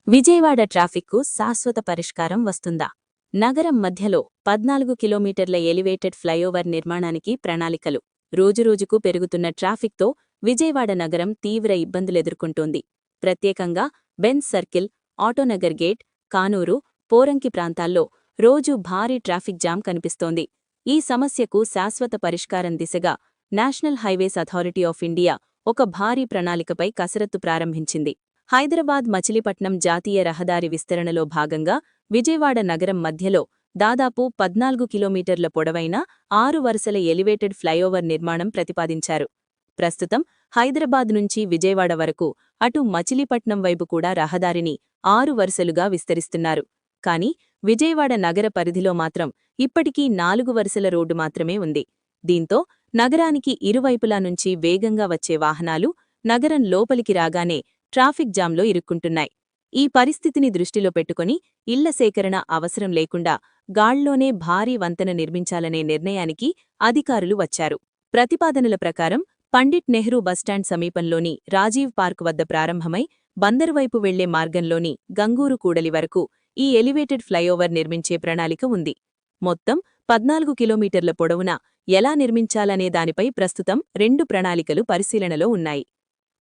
విజయవాడ ట్రాఫిక్కు శాశ్వత పరిష్కారం వస్తుందా? నగరం మధ్యలో 14 కిలోమీటర్ల ఎలివేటెడ్ ఫ్లైఓవర్ నిర్మాణానికి ప్రణాళికలు. రోజురోజుకు పెరుగుతున్న ట్రాఫిక్తో విజయవాడ నగరం తీవ్ర ఇబ్బందులెదుర్కొంటోంది. ప్రత్యేకంగా Benz circle, Autonagar gate, Kanuru, Poranki ప్రాంతాల్లో రోజూ భారీ ట్రాఫిక్ జామ్ కనిపిస్తోంది. ఈ సమస్యకు శాశ్వత పరిష్కారం దిశగా national highways authority of India ఒక భారీ ప్రణాళికపై కసరత్తు ప్రారంభించింది. హైదరాబాద్ మచిలీపట్నం జాతీయ రహదారి విస్తరణలో భాగంగా విజయవాడ నగరం మధ్యలో దాదాపు 14 కిలోమీటర్ల పొడవైన 6 వరుసల ఎలివేటెడ్ ఫ్లైఓవర్ నిర్మాణం ప్రతిపాదించారు. ప్రస్తుతం హైదరాబాద్ నుంచి విజయవాడ వరకు అటు మచిలీపట్నం వైపు కూడా రహదారిని 6 వరుసలుగా విస్తరిస్తున్నారు. కానీ విజయవాడ నగర పరిధిలో మాత్రం ఇప్పటికీ 4 వరుసల రోడ్డు మాత్రమే ఉంది. దీంతో నగరానికి ఇరువైపులా నుంచి వేగంగా వచ్చే వాహనాలు నగరం లోపలికి రాగానే ట్రాఫిక్ జామ్లో ఇరుక్కుంటున్నాయి. ఈ పరిస్థితిని దృష్టిలో పెట్టుకుని ఇళ్ల సేకరణ అవసరం లేకుండా గాళ్లోనే భారీ వంతెన నిర్మించాలనే నిర్ణయానికి అధికారులు వచ్చారు. ప్రతిపాదనల ప్రకారం పండిట్ నెహ్రూ బస్టాండ్ సమీపంలోని రాజీవ్ పార్క్ వద్ద ప్రారంభమై బందరువైపు వెళ్లే మార్గంలోని గంగూరు కూడలి వరకు ఈ ఎలివేటెడ్ ఫ్లైఓవర్ నిర్మించే ప్రణాళిక ఉంది. మొత్తం 14 కిలోమీటర్ల పొడవునా ఎలా నిర్మించాలనే దానిపై ప్రస్తుతం 2 ప్రణాళికలు పరిశీలనలో ఉన్నాయి.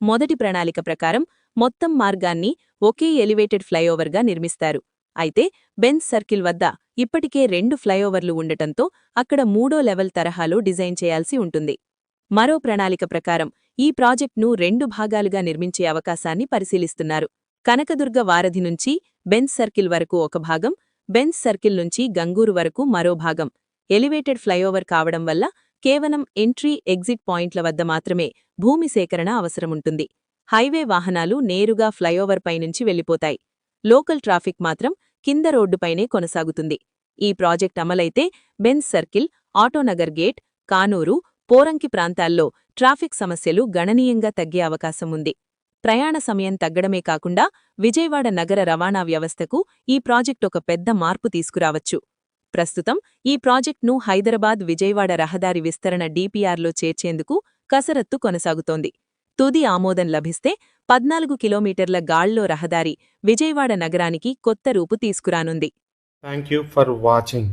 మొదటి ప్రణాళిక ప్రకారం మొత్తం మార్గాన్ని ఒకే ఎలివేటెడ్ ఫ్లైఓవర్గా నిర్మిస్తారు. అయితే బెంజ్ సర్కిల్ వద్ద ఇప్పటికే 2 ఫ్లైఓవర్లు ఉండటంతో అక్కడ 3వ లెవెల్ తరహాలో డిజైన్ చేయాల్సి ఉంటుంది. మరో ప్రణాళిక ప్రకారం ఈ ప్రాజెక్ట్ను 2 భాగాలుగా నిర్మించే అవకాశాన్ని పరిశీలిస్తున్నారు. కనకదుర్గ వారధి నుంచి బెంజ్ సర్కిల్ వరకు ఒక భాగం, బెంజ్ సర్కిల్ నుంచి గంగూరు వరకు మరో భాగం. ఎలివేటెడ్ ఫ్లైఓవర్ కావడం వల్ల కేవలం ఎంట్రీ, ఎగ్జిట్ పాయింట్ల వద్ద మాత్రమే భూమి సేకరణ అవసరముంటుంది. హైవే వాహనాలు నేరుగా ఫ్లైఓవర్ పైనుంచి వెళ్లిపోతాయి. లోకల్ ట్రాఫిక్ మాత్రం కింద రోడ్డుపైనే కొనసాగుతుంది. ఈ ప్రాజెక్ట్ అమలైతే Benz circle, Autonagar gate, Kanuru, Poranki ప్రాంతాల్లో ట్రాఫిక్ సమస్యలు గణనీయంగా తగ్గే అవకాశం ఉంది. ప్రయాణ సమయం తగ్గడమే కాకుండా విజయవాడ నగర రవాణా వ్యవస్థకు ఈ ప్రాజెక్ట్ ఒక పెద్ద మార్పు తీసుకురావచ్చు. ప్రస్తుతం ఈ ప్రాజెక్ట్ను హైదరాబాద్ విజయవాడ రహదారి విస్తరణ డీపీఆర్లో చేర్చేందుకు కసరత్తు కొనసాగుతోంది. తుది ఆమోదం లభిస్తే 14 కిలోమీటర్ల గాళ్లో రహదారి విజయవాడ నగరానికి కొత్త రూపు తీసుకురానుంది. Thank you for watching.